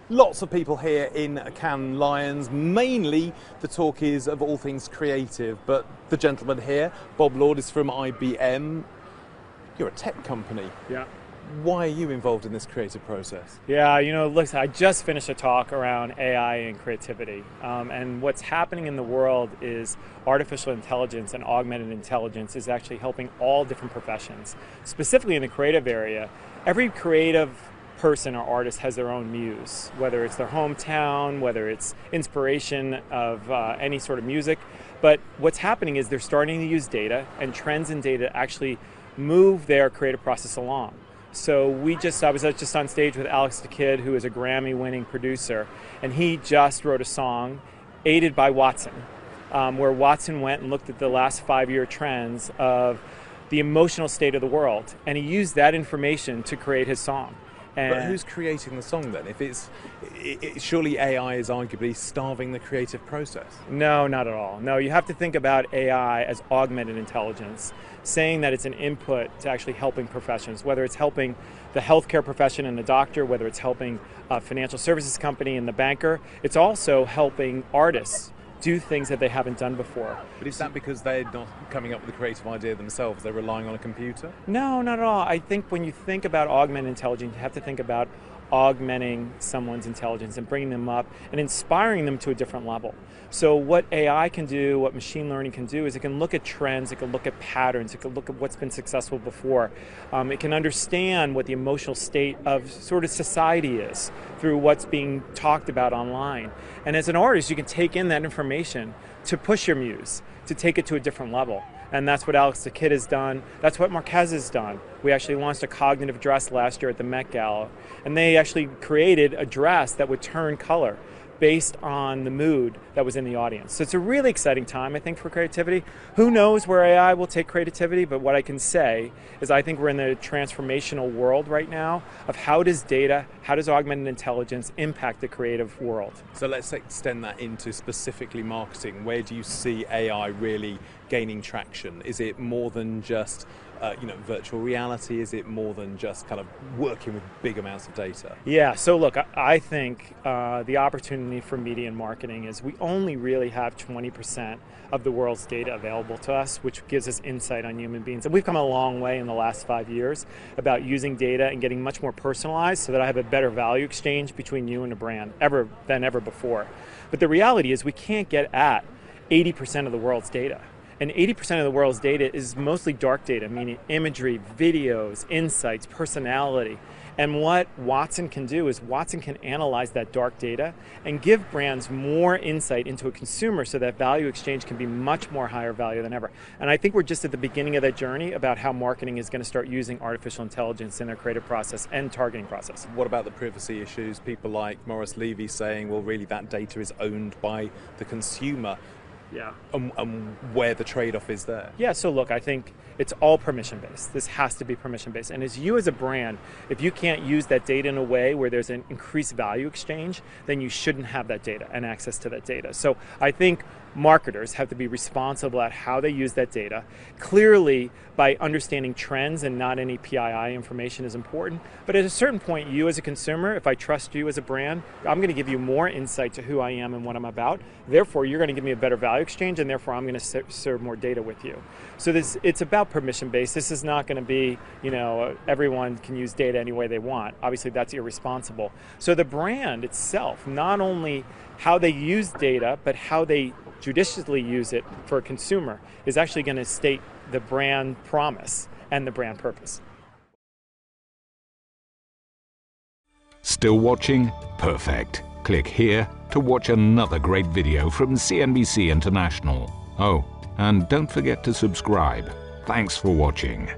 Lots of people here in Cannes Lions. Mainly the talk is of all things creative, but the gentleman here, Bob Lord, is from IBM. You're a tech company. Yeah. Why are you involved in this creative process? Yeah, listen, I just finished a talk around AI and creativity. And what's happening in the world is artificial intelligence and augmented intelligence is actually helping all different professions. Specifically in the creative area, every creative person or artist has their own muse, whether it's their hometown, whether it's inspiration of any sort of music. But what's happening is they're starting to use data, and trends in data actually move their creative process along. So I was just on stage with Alex the Kid, who is a Grammy-winning producer, and he just wrote a song aided by Watson, where Watson went and looked at the last 5-year trends of the emotional state of the world, and he used that information to create his song. But who's creating the song then? Surely AI is arguably starving the creative process. No, not at all. No, you have to think about AI as augmented intelligence, saying that it's an input to actually helping professions, whether it's helping the healthcare profession and the doctor, whether it's helping a financial services company and the banker. It's also helping artists do things that they haven't done before. But is that because they're not coming up with a creative idea themselves? They're relying on a computer? No, not at all. I think when you think about augmented intelligence, you have to think about augmenting someone's intelligence and bringing them up and inspiring them to a different level. So what AI can do, what machine learning can do, is it can look at trends, it can look at patterns, it can look at what's been successful before. It can understand what the emotional state of sort of society is through what's being talked about online. And as an artist, you can take in that information to push your muse, to take it to a different level. And that's what Alex the Kid has done. That's what Marquez has done. We actually launched a cognitive dress last year at the Met Gala, and they actually created a dress that would turn color based on the mood that was in the audience. So it's a really exciting time, I think, for creativity. Who knows where AI will take creativity, but what I can say is I think we're in the transformational world right now of how does data, how does augmented intelligence impact the creative world? So let's extend that into specifically marketing. Where do you see AI really gaining traction? Is it more than just virtual reality? Is it more than just kind of working with big amounts of data? Yeah, so look, I think the opportunity for media and marketing is we only really have 20% of the world's data available to us, which gives us insight on human beings. And we've come a long way in the last 5 years about using data and getting much more personalized so that I have a better value exchange between you and a brand than ever before. But the reality is we can't get at 80% of the world's data. And 80% of the world's data is mostly dark data, meaning imagery, videos, insights, personality. And what Watson can do is Watson can analyze that dark data and give brands more insight into a consumer so that value exchange can be much more higher value than ever. And I think we're just at the beginning of that journey about how marketing is going to start using artificial intelligence in their creative process and targeting process. What about the privacy issues? People like Morris Levy saying, well, really that data is owned by the consumer. Yeah. And where the trade-off is there. Yeah, so look, I think it's all permission-based. This has to be permission-based. And as you as a brand, if you can't use that data in a way where there's an increased value exchange, then you shouldn't have that data and access to that data. So I think marketers have to be responsible at how they use that data. Clearly, by understanding trends and not any PII information is important. But at a certain point, you as a consumer, if I trust you as a brand, I'm going to give you more insight to who I am and what I'm about. Therefore, you're going to give me a better value exchange, and therefore I'm going to serve more data with you. So it's about permission-based. This is not going to be, everyone can use data any way they want. Obviously, that's irresponsible. So the brand itself, not only how they use data, but how they judiciously use it for a consumer is actually going to state the brand promise and the brand purpose. Still watching? Perfect. Click here to watch another great video from CNBC International. Oh, and don't forget to subscribe. Thanks for watching.